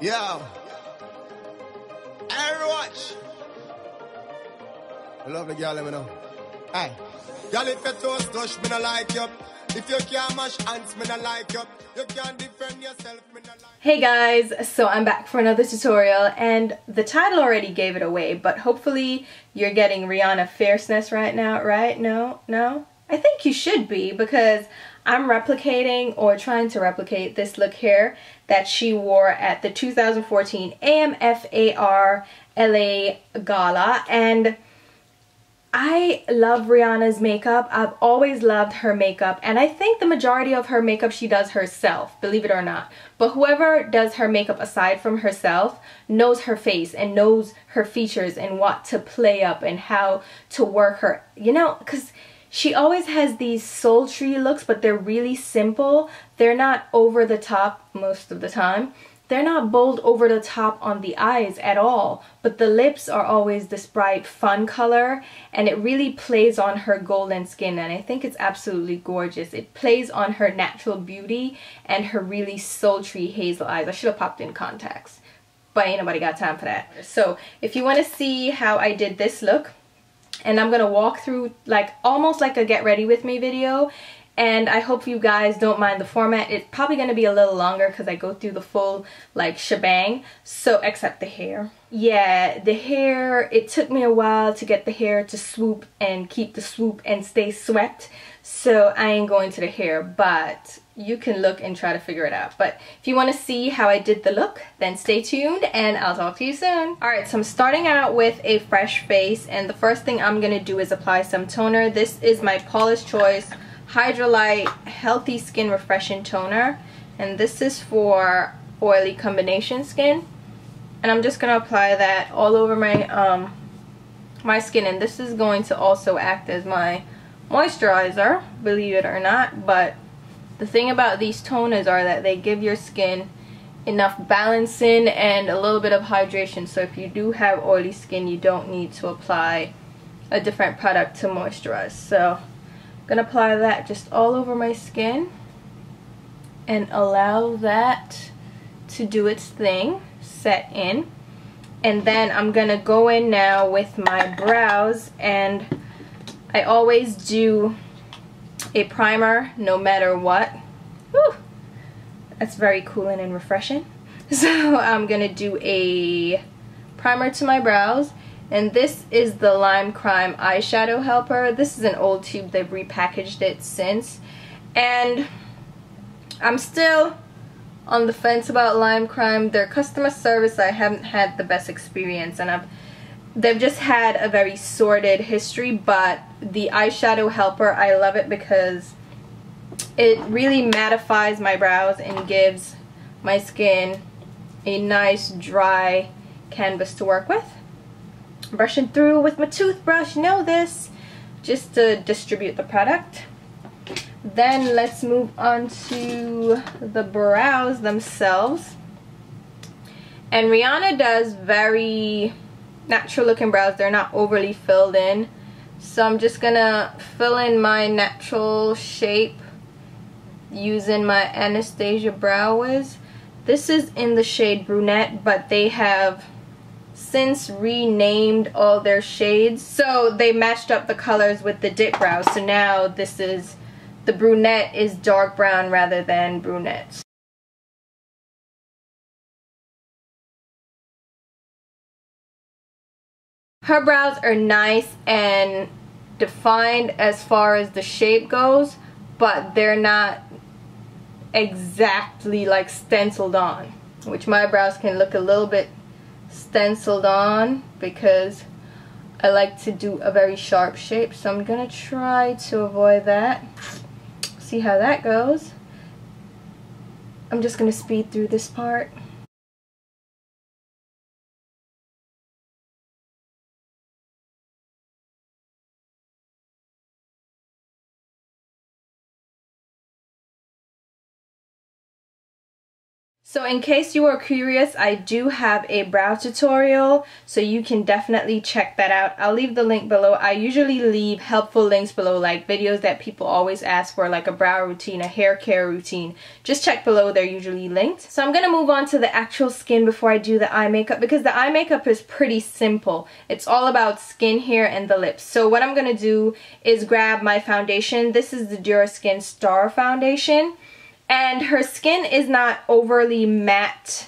Yo. Hey, watch. I love the girl, let me know. Hey. Girl, if you toast touch, me not like you. If you can't mash hands, me not like you. You can't defend yourself, me not like. Hey guys, so I'm back for another tutorial, and the title already gave it away, but hopefully you're getting Rihanna fierceness right now, right? No? I think you should be, because I'm replicating or trying to replicate this look here that she wore at the 2014 amfAR LA Gala, and I love Rihanna's makeup. I've always loved her makeup, and I think the majority of her makeup she does herself, believe it or not. But whoever does her makeup aside from herself knows her face and knows her features and what to play up and how to work her, you know, because she always has these sultry looks, but they're really simple. They're not over the top most of the time. They're not bold over the top on the eyes at all, but the lips are always this bright fun color, and it really plays on her golden skin, and I think it's absolutely gorgeous. It plays on her natural beauty and her really sultry hazel eyes. I should have popped in contacts, but ain't nobody got time for that. So if you want to see how I did this look, and I'm gonna walk through like almost like a get ready with me video, and I hope you guys don't mind the format. It's probably going to be a little longer because I go through the full like shebang, so except the hair. Yeah, the hair, it took me a while to get the hair to swoop and keep the swoop and stay swept, so I ain't going to the hair, but you can look and try to figure it out. But if you want to see how I did the look, then stay tuned and I'll talk to you soon. Alright, so I'm starting out with a fresh face, and the first thing I'm going to do is apply some toner. This is my Paula's Choice Hydrolite Healthy Skin Refreshing Toner, and this is for oily combination skin, and I'm just gonna apply that all over my my skin, and this is going to also act as my moisturizer, believe it or not. But the thing about these toners are that they give your skin enough balancing and a little bit of hydration, so if you do have oily skin you don't need to apply a different product to moisturize. So gonna apply that just all over my skin and allow that to do its thing, set in, and then I'm gonna go in now with my brows, and I always do a primer no matter what. Whew, that's very cooling and refreshing. So I'm gonna do a primer to my brows, and this is the Lime Crime Eyeshadow Helper. This is an old tube, they've repackaged it since. And I'm still on the fence about Lime Crime. Their customer service, I haven't had the best experience, and they've just had a very sordid history. But the Eyeshadow Helper, I love it because it really mattifies my brows and gives my skin a nice dry canvas to work with. Brushing through with my toothbrush, you know this, just to distribute the product. Then let's move on to the brows themselves, and Rihanna does very natural looking brows. They're not overly filled in, so I'm just gonna fill in my natural shape using my Anastasia Brow Wiz. This is in the shade Brunette, but they have since renamed all their shades, so they matched up the colors with the dip brows. So now this is, the brunette is dark brown rather than brunette. Her brows are nice and defined as far as the shape goes, but they're not exactly like stenciled on, which my brows can look a little bit stenciled on because I like to do a very sharp shape, so I'm gonna try to avoid that. See how that goes. I'm just gonna speed through this part. So in case you were curious, I do have a brow tutorial, so you can definitely check that out. I'll leave the link below. I usually leave helpful links below, like videos that people always ask for, like a brow routine, a hair care routine. Just check below, they're usually linked. So I'm going to move on to the actual skin before I do the eye makeup, because the eye makeup is pretty simple. It's all about skin, hair, and the lips. So what I'm going to do is grab my foundation. This is the Duraskin Star Foundation. And her skin is not overly matte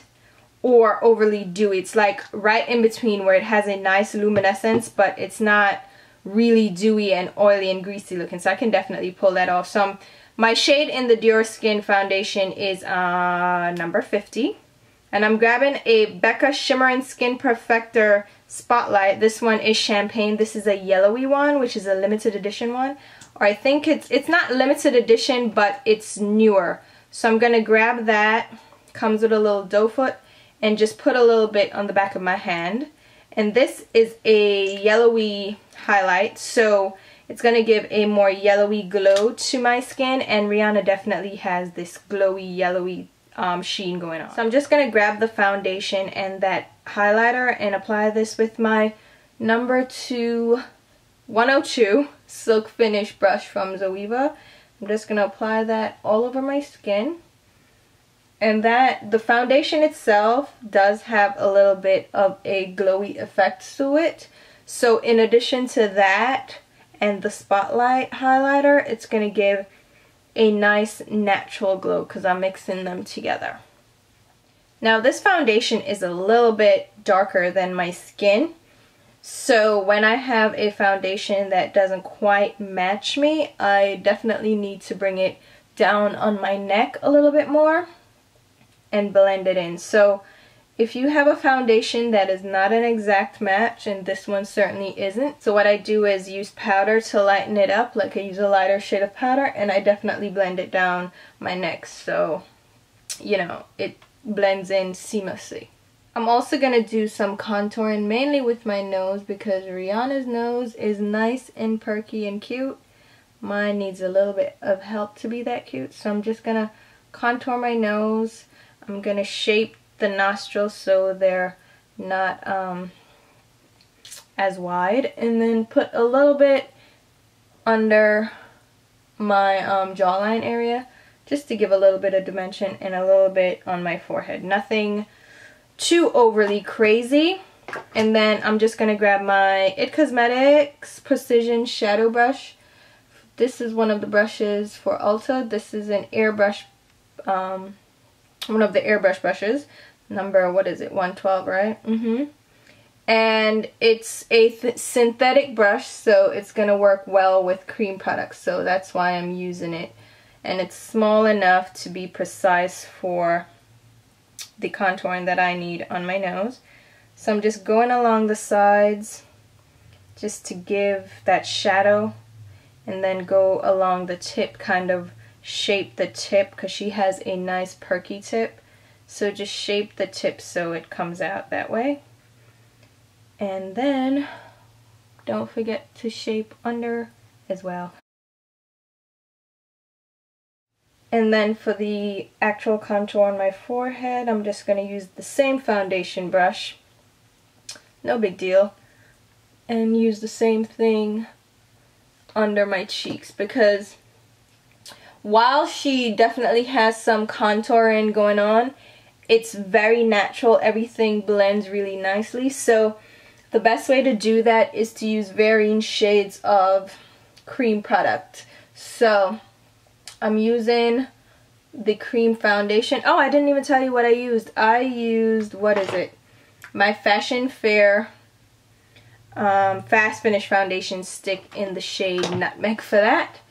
or overly dewy. It's like right in between, where it has a nice luminescence, but it's not really dewy and oily and greasy looking. So I can definitely pull that off. So my shade in the Duraskin foundation is number 50. And I'm grabbing a Becca Shimmer and Skin Perfector Spotlight. This one is champagne. This is a yellowy one, which is a limited edition one. Or I think it's not limited edition, but it's newer. So I'm going to grab that, comes with a little doe foot, and just put a little bit on the back of my hand. And this is a yellowy highlight, so it's going to give a more yellowy glow to my skin. And Rihanna definitely has this glowy, yellowy sheen going on. So I'm just going to grab the foundation and that highlighter and apply this with my number 102 Silk Finish brush from Zoeva. I'm just going to apply that all over my skin. And the foundation itself does have a little bit of a glowy effect to it. So in addition to that and the spotlight highlighter, it's going to give a nice natural glow because I'm mixing them together. Now this foundation is a little bit darker than my skin. So when I have a foundation that doesn't quite match me, I definitely need to bring it down on my neck a little bit more and blend it in. So if you have a foundation that is not an exact match, and this one certainly isn't, so what I do is use powder to lighten it up. Like I use a lighter shade of powder and I definitely blend it down my neck so, you know, it blends in seamlessly. I'm also going to do some contouring mainly with my nose because Rihanna's nose is nice and perky and cute. Mine needs a little bit of help to be that cute. So I'm just going to contour my nose. I'm going to shape the nostrils so they're not as wide. And then put a little bit under my jawline area just to give a little bit of dimension, and a little bit on my forehead. Nothing too overly crazy. And then I'm just going to grab my IT Cosmetics Precision Shadow Brush. This is one of the brushes for ULTA. This is an airbrush, one of the airbrush brushes. Number, what is it, 112, right? And it's a synthetic brush, so it's going to work well with cream products. So that's why I'm using it. And it's small enough to be precise for the contouring that I need on my nose. So I'm just going along the sides just to give that shadow, and then go along the tip, kind of shape the tip because she has a nice perky tip. So just shape the tip so it comes out that way. And then don't forget to shape under as well. And then for the actual contour on my forehead, I'm just going to use the same foundation brush. No big deal. And use the same thing under my cheeks, because while she definitely has some contouring going on, it's very natural. Everything blends really nicely. So the best way to do that is to use varying shades of cream product. So I'm using the cream foundation. Oh, I didn't even tell you what I used. I used, what is it? My Fashion Fair Fast Finish foundation stick in the shade Nutmeg for that.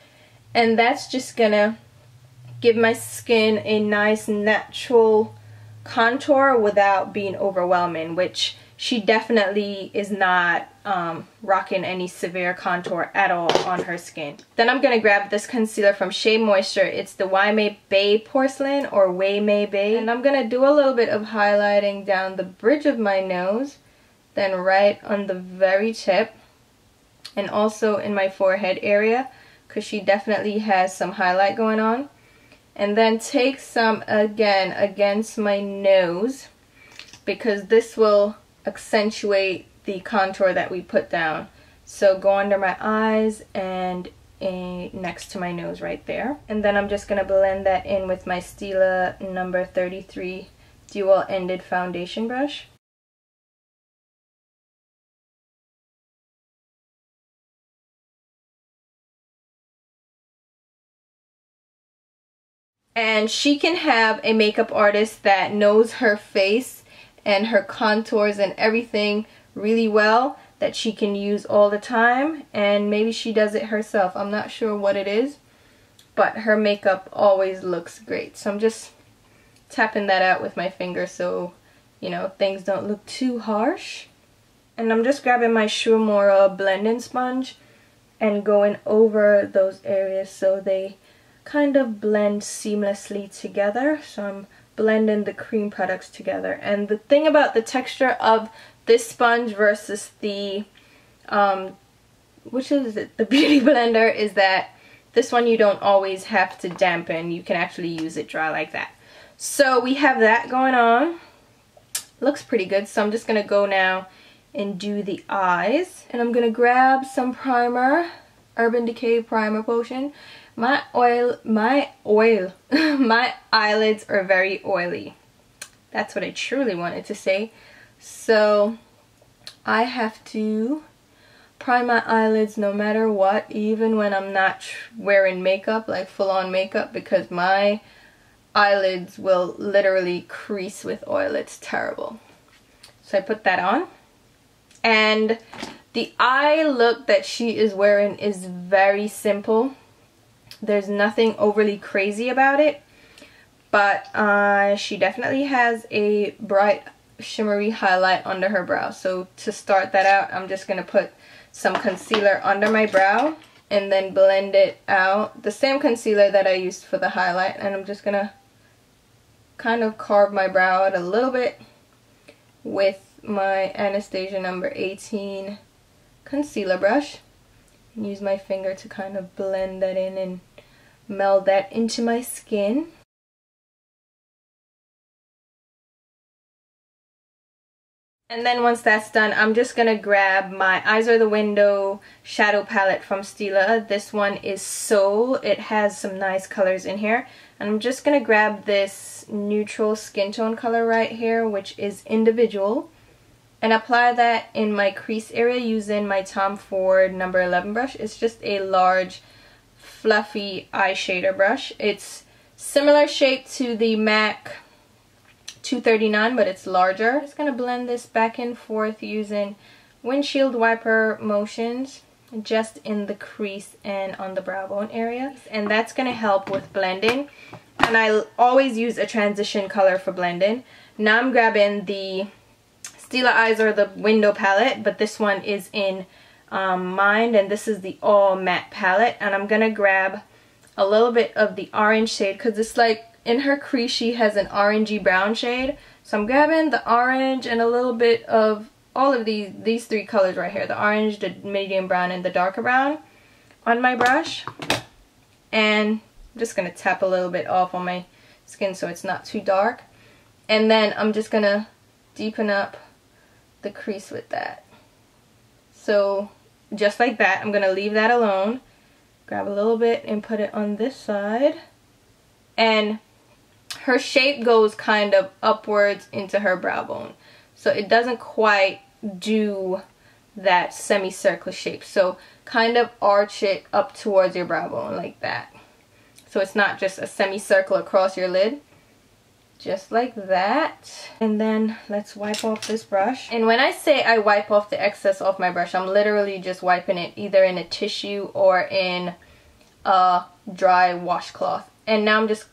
And that's just gonna give my skin a nice natural contour without being overwhelming, which she definitely is not rocking any severe contour at all on her skin. Then I'm going to grab this concealer from Shea Moisture. It's the Waimea Bay Porcelain, or Waimea Bay. And I'm going to do a little bit of highlighting down the bridge of my nose, then right on the very tip, and also in my forehead area, because she definitely has some highlight going on. and then take some again against my nose, because this will accentuate the contour that we put down. So go under my eyes and next to my nose right there. And then I'm just going to blend that in with my Stila number 33 dual-ended foundation brush. And she can have a makeup artist that knows her face and her contours and everything really well, that she can use all the time, and maybe she does it herself. I'm not sure what it is, but her makeup always looks great. So I'm just tapping that out with my finger so, you know, things don't look too harsh. And I'm just grabbing my SEPHORA blending sponge and going over those areas so they kind of blend seamlessly together. So I'm blending the cream products together. And the thing about the texture of this sponge versus the which is it, the beauty blender, is that this one you don't always have to dampen. You can actually use it dry like that. So we have that going on. Looks pretty good. So I'm just gonna go now and do the eyes, and I'm gonna grab some primer, Urban Decay Primer Potion. My eyelids are very oily. That's what I truly wanted to say. So I have to prime my eyelids no matter what, even when I'm not wearing makeup, like full-on makeup, because my eyelids will literally crease with oil. It's terrible. So I put that on. And the eye look that she is wearing is very simple. There's nothing overly crazy about it, but she definitely has a bright shimmery highlight under her brow. So to start that out, I'm just going to put some concealer under my brow and then blend it out. The same concealer that I used for the highlight, and I'm just going to kind of carve my brow out a little bit with my Anastasia number 18 concealer brush. And use my finger to kind of blend that in and meld that into my skin. And then once that's done, I'm just going to grab my Eyes Are the Window shadow palette from Stila. This one is Soul. It has some nice colors in here. And I'm just going to grab this neutral skin tone color right here, which is Individual, and apply that in my crease area using my Tom Ford number 11 brush. It's just a large, fluffy eyeshadow brush. It's similar shape to the MAC 239, but it's larger. I'm just going to blend this back and forth using windshield wiper motions just in the crease and on the brow bone area. And that's going to help with blending. And I always use a transition color for blending. Now I'm grabbing the Stila Eyes Are the Window palette, but this one is in Mind, and this is the all matte palette. And I'm going to grab a little bit of the orange shade, because it's like in her crease she has an orangey brown shade. So I'm grabbing the orange and a little bit of all of these three colors right here, the orange, the medium brown, and the darker brown, on my brush. And I'm just going to tap a little bit off on my skin so it's not too dark. And then I'm just going to deepen up the crease with that. So just like that, I'm going to leave that alone. Grab a little bit and put it on this side. And her shape goes kind of upwards into her brow bone. So it doesn't quite do that semicircular shape. So kind of arch it up towards your brow bone like that. So it's not just a semicircle across your lid. Just like that. And then let's wipe off this brush. And when I say I wipe off the excess off my brush, I'm literally just wiping it either in a tissue or in a dry washcloth. And now I'm just,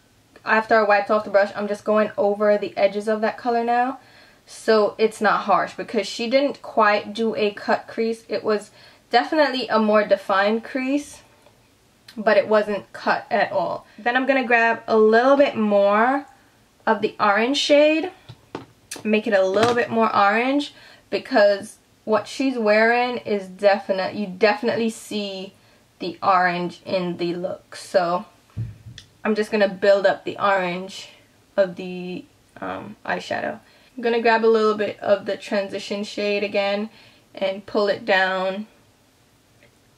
after I wiped off the brush, I'm just going over the edges of that color now, so it's not harsh, because she didn't quite do a cut crease. It was definitely a more defined crease, but it wasn't cut at all. Then I'm going to grab a little bit more of the orange shade, make it a little bit more orange, because what she's wearing is you definitely see the orange in the look. So I'm just gonna build up the orange of the eyeshadow. I'm gonna grab a little bit of the transition shade again and pull it down.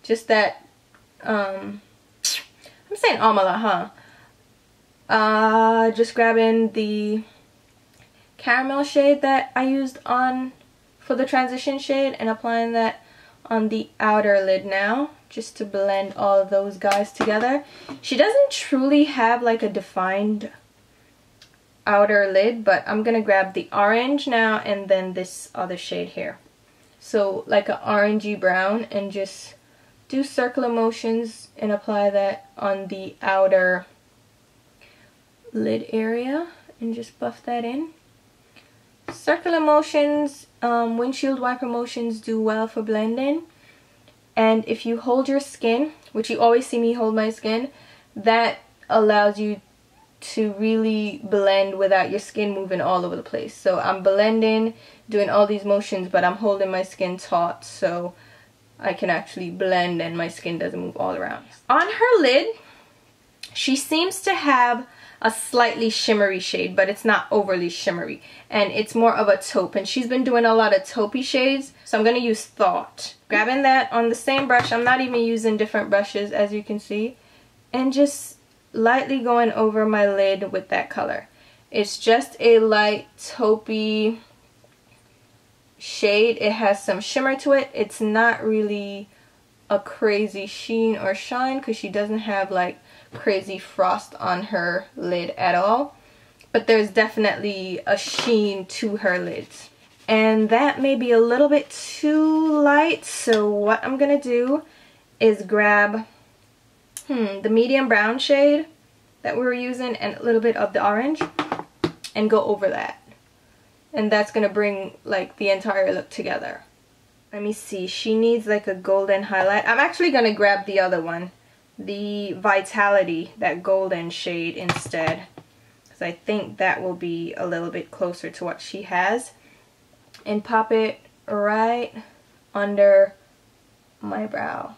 Just that, I'm saying amala, huh? Just grabbing the caramel shade that I used on for the transition shade and applying that on the outer lid now, just to blend all of those guys together. She doesn't truly have like a defined outer lid, but I'm gonna grab the orange now and then this other shade here. So like an orangey brown, and just do circular motions and apply that on the outer lid area and just buff that in. Circular motions, windshield wiper motions do well for blending. And if you hold your skin, which you always see me hold my skin, that allows you to really blend without your skin moving all over the place. So I'm blending, doing all these motions, but I'm holding my skin taut so I can actually blend and my skin doesn't move all around. On her lid, she seems to have a slightly shimmery shade, but it's not overly shimmery, and it's more of a taupe, and she's been doing a lot of taupey shades, so I'm going to use Thought. Grabbing that on the same brush, I'm not even using different brushes as you can see, and just lightly going over my lid with that color. It's just a light taupey shade. It has some shimmer to it. It's not really a crazy sheen or shine because she doesn't have like crazy frost on her lid at all, but there's definitely a sheen to her lids, and that may be a little bit too light. So what I'm gonna do is grab the medium brown shade that we were using and a little bit of the orange and go over that, and that's gonna bring like the entire look together. Let me see, she needs like a golden highlight. I'm actually gonna grab the other one, the Vitality, that golden shade instead, because I think that will be a little bit closer to what she has, and pop it right under my brow.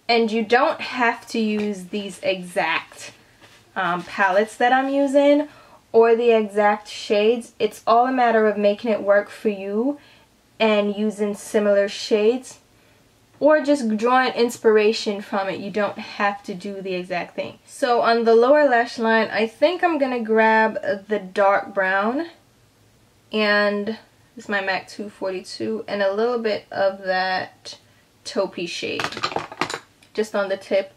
And you don't have to use these exact palettes that I'm using or the exact shades. It's all a matter of making it work for you and using similar shades, or just drawing inspiration from it. You don't have to do the exact thing. So on the lower lash line, I think I'm gonna grab the dark brown, and this is my MAC 242, and a little bit of that taupey shade just on the tip,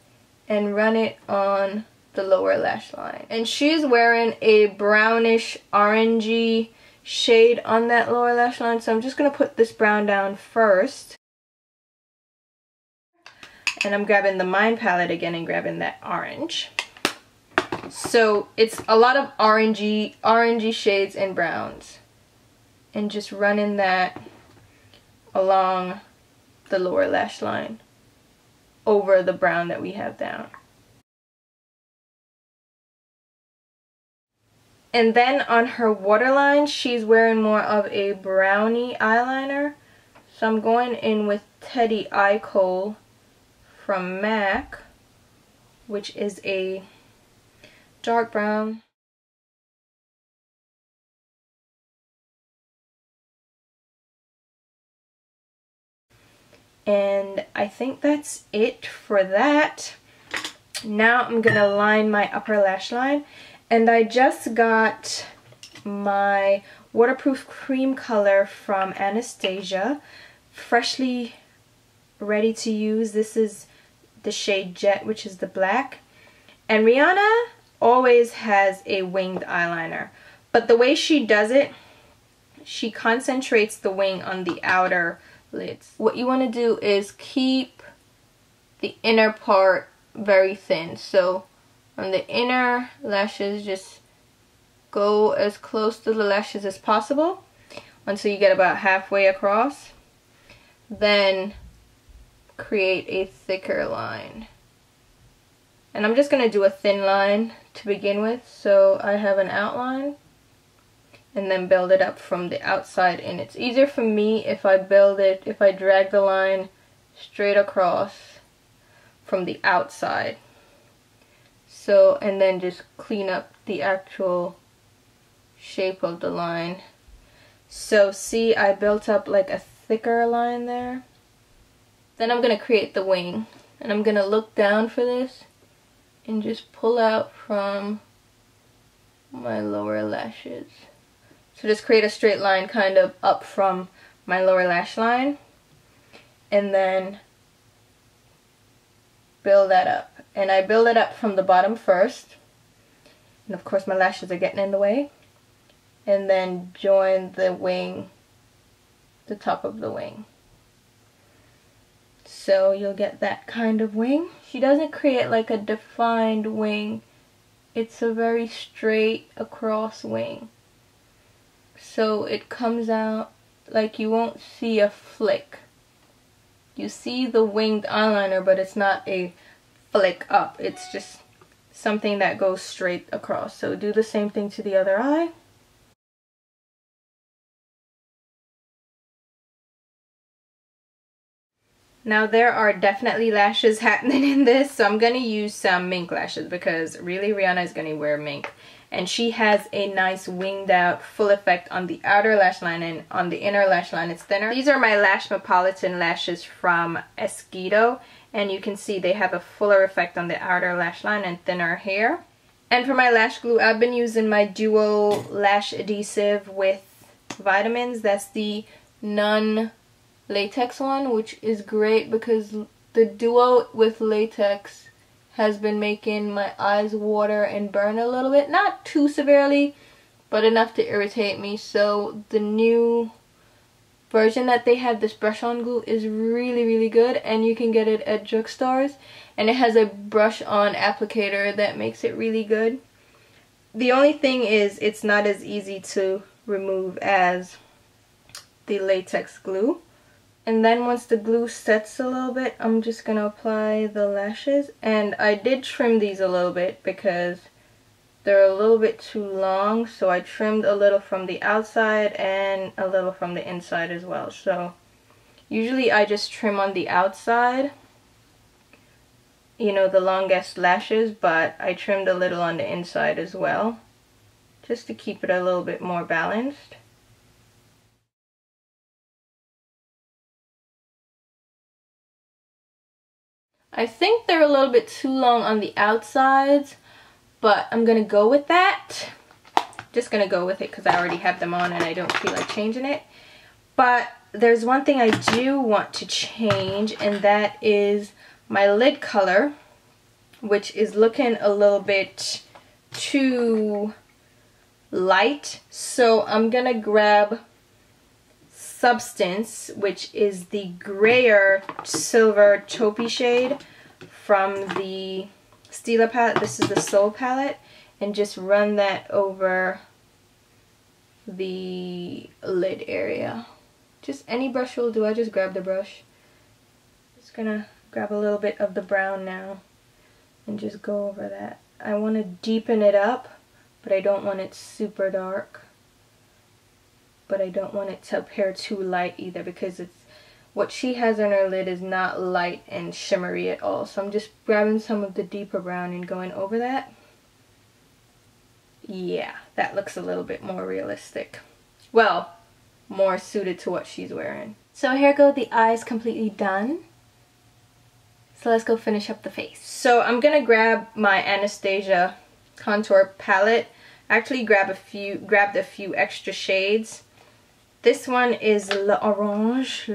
and run it on the lower lash line. And she's wearing a brownish orangey shade on that lower lash line, so I'm just gonna put this brown down first. And I'm grabbing the Mind palette again and grabbing that orange. So it's a lot of orangey shades and browns, and just running that along the lower lash line over the brown that we have down. And then on her waterline, she's wearing more of a brownie eyeliner. So I'm going in with Teddy Eye Kohl from MAC, which is a dark brown. And I think that's it for that. Now I'm gonna line my upper lash line, and I just got my waterproof cream color from Anastasia, freshly ready to use. This is the shade Jet, which is the black. And Rihanna always has a winged eyeliner, but the way she does it, she concentrates the wing on the outer lids. What you want to do is keep the inner part very thin. So on the inner lashes, just go as close to the lashes as possible until you get about halfway across. Then create a thicker line. And I'm just going to do a thin line to begin with, so I have an outline, and then build it up from the outside in. It's easier for me if I drag the line straight across from the outside. So, and then just clean up the actual shape of the line. So see, I built up like a thicker line there. Then I'm going to create the wing. And I'm going to look down for this and just pull out from my lower lashes. So just create a straight line kind of up from my lower lash line. And then build that up. And I build it up from the bottom first. And of course my lashes are getting in the way. And then join the wing, the top of the wing. So you'll get that kind of wing. She doesn't create like a defined wing. It's a very straight across wing. So it comes out like you won't see a flick. You see the winged eyeliner, but it's not a flick up. It's just something that goes straight across. So do the same thing to the other eye. Now there are definitely lashes happening in this, so I'm going to use some Mink lashes because really Rihanna is going to wear Mink. And she has a nice winged out full effect on the outer lash line, and on the inner lash line it's thinner. These are my Lashmopolitan lashes from Esqido, and you can see they have a fuller effect on the outer lash line and thinner hair. And for my lash glue, I've been using my Duo Lash Adhesive with vitamins. That's the non-latex one, which is great because the Duo with latex has been making my eyes water and burn a little bit. Not too severely, but enough to irritate me. So the new version that they have, this brush on glue, is really good, and you can get it at drugstores. And it has a brush on applicator that makes it really good. The only thing is it's not as easy to remove as the latex glue. And then once the glue sets a little bit, I'm just going to apply the lashes. And I did trim these a little bit because they're a little bit too long. So I trimmed a little from the outside and a little from the inside as well. So usually I just trim on the outside, you know, the longest lashes, but I trimmed a little on the inside as well, just to keep it a little bit more balanced. I think they're a little bit too long on the outsides, but I'm gonna go with that. Just gonna go with it because I already have them on and I don't feel like changing it. But there's one thing I do want to change, and that is my lid color, which is looking a little bit too light. So I'm gonna grab Substance, which is the grayer silver taupey shade from the Stila palette. This is the Soul palette, and just run that over the lid area. Just any brush will do. I just grab the brush. Just gonna grab a little bit of the brown now and just go over that. I want to deepen it up, but I don't want it super dark. But I don't want it to appear too light either, because it's what she has on her lid is not light and shimmery at all. So I'm just grabbing some of the deeper brown and going over that. Yeah, that looks a little bit more realistic. Well, more suited to what she's wearing. So here go the eyes completely done. So let's go finish up the face. So I'm gonna grab my Anastasia contour palette. I actually grabbed a few extra shades. This one is L'Orange.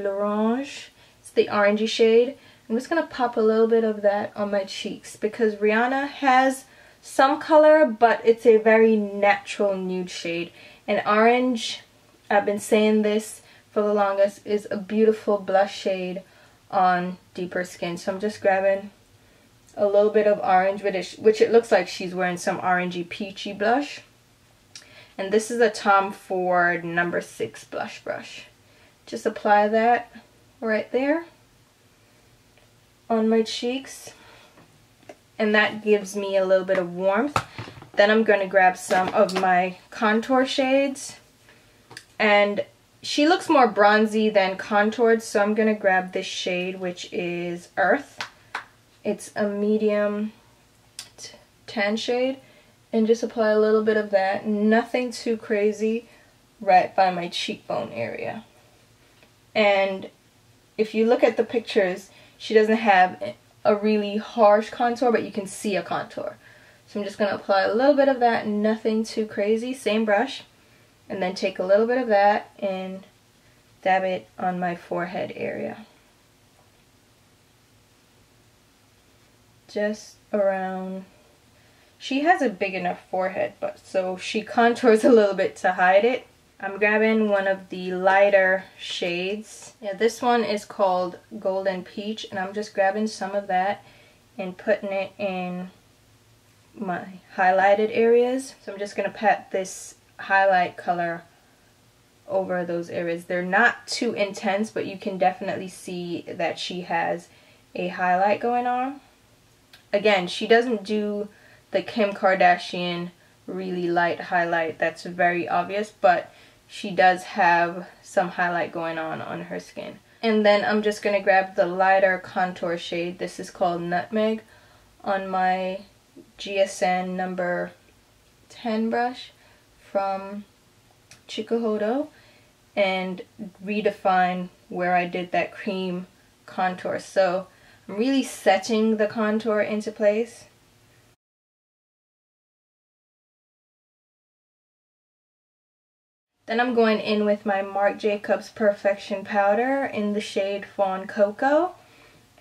It's the orangey shade. I'm just going to pop a little bit of that on my cheeks because Rihanna has some color, but it's a very natural nude shade. And orange, I've been saying this for the longest, is a beautiful blush shade on deeper skin. So I'm just grabbing a little bit of orange, which it looks like she's wearing some orangey peachy blush. And this is a Tom Ford No. 6 blush brush. Just apply that right there on my cheeks. And that gives me a little bit of warmth. Then I'm going to grab some of my contour shades. And she looks more bronzy than contoured, so I'm going to grab this shade, which is Earth. It's a medium tan shade and just apply a little bit of that. Nothing too crazy, right by my cheekbone area. And if you look at the pictures, she doesn't have a really harsh contour, but you can see a contour. So I'm just going to apply a little bit of that, nothing too crazy, same brush, and then take a little bit of that and dab it on my forehead area. Just around. She has a big enough forehead, but so she contours a little bit to hide it. I'm grabbing one of the lighter shades. Yeah, this one is called Golden Peach, and I'm just grabbing some of that and putting it in my highlighted areas. So I'm just going to pat this highlight color over those areas. They're not too intense, but you can definitely see that she has a highlight going on. Again, she doesn't do the Kim Kardashian really light highlight that's very obvious, but she does have some highlight going on her skin. And then I'm just going to grab the lighter contour shade. This is called Nutmeg on my GSN number 10 brush from Chikuhodo and redefine where I did that cream contour. So I'm really setting the contour into place. Then I'm going in with my Marc Jacobs Perfection Powder in the shade Fawn Cocoa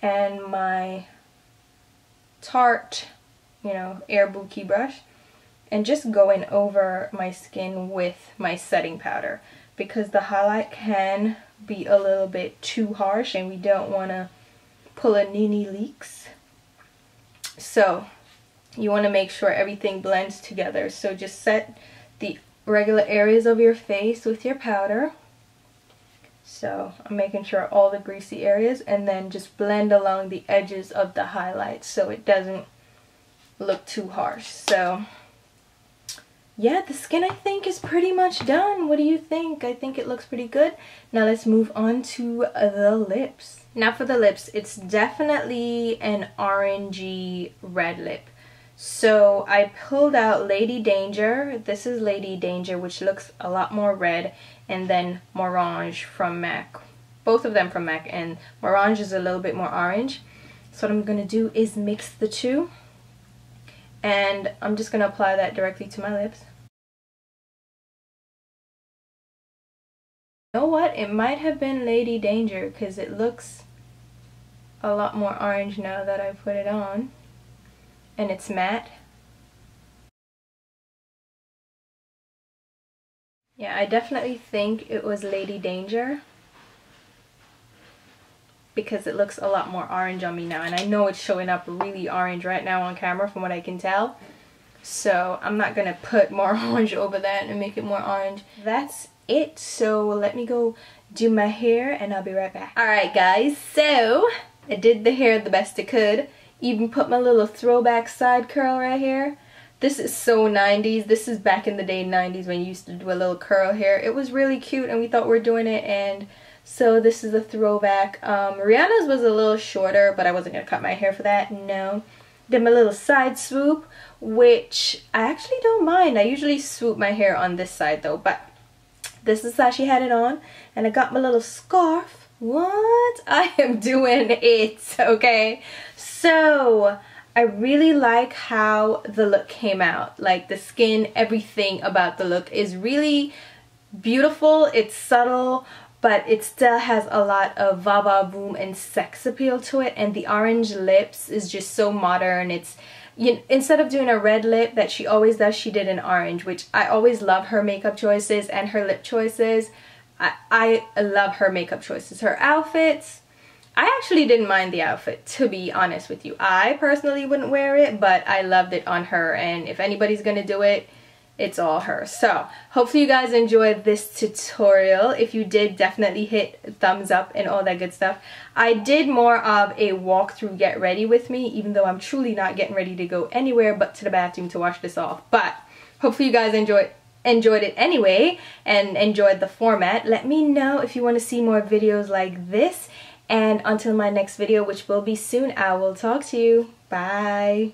and my Tarte, Air Bouquet brush, and just going over my skin with my setting powder because the highlight can be a little bit too harsh and we don't want to pull a Nene Leakes. So you want to make sure everything blends together. So just set the regular areas of your face with your powder. So I'm making sure all the greasy areas, and then just blend along the edges of the highlights so it doesn't look too harsh. So yeah, the skin I think is pretty much done. What do you think? I think it looks pretty good. Now let's move on to the lips. Now for the lips, it's definitely an orangey red lip. So I pulled out Lady Danger. This is Lady Danger, which looks a lot more red, and then Morange from MAC. Both of them from MAC, and Morange is a little bit more orange. So what I'm going to do is mix the two, and I'm just going to apply that directly to my lips. You know what? It might have been Lady Danger because it looks a lot more orange now that I put it on. And it's matte. Yeah, I definitely think it was Lady Danger because it looks a lot more orange on me now, and I know it's showing up really orange right now on camera from what I can tell. So I'm not gonna put more orange over that and make it more orange. That's it. So let me go do my hair and I'll be right back. Alright guys, so I did the hair the best I could. Even put my little throwback side curl right here. This is so 90s. This is back in the day 90s when you used to do a little curl hair. It was really cute and we thought we were doing it, and so this is a throwback. Rihanna's was a little shorter, but I wasn't going to cut my hair for that, no. Did my little side swoop, which I actually don't mind. I usually swoop my hair on this side though, but this is how she had it on. And I got my little scarf. What? I am doing it, okay? So I really like how the look came out. Like the skin, everything about the look is really beautiful. It's subtle, but it still has a lot of va-va boom and sex appeal to it. And the orange lips is just so modern. It's, instead of doing a red lip that she always does, she did an orange, which I always love her makeup choices and her lip choices. I love her makeup choices. Her outfits, I actually didn't mind the outfit, to be honest with you. I personally wouldn't wear it, but I loved it on her, and if anybody's gonna do it, it's all her. So hopefully you guys enjoyed this tutorial. If you did, definitely hit thumbs up and all that good stuff. I did more of a walkthrough get ready with me, even though I'm truly not getting ready to go anywhere but to the bathroom to wash this off. But hopefully you guys enjoyed it anyway and enjoyed the format. Let me know if you want to see more videos like this, and until my next video, which will be soon, I will talk to you. Bye.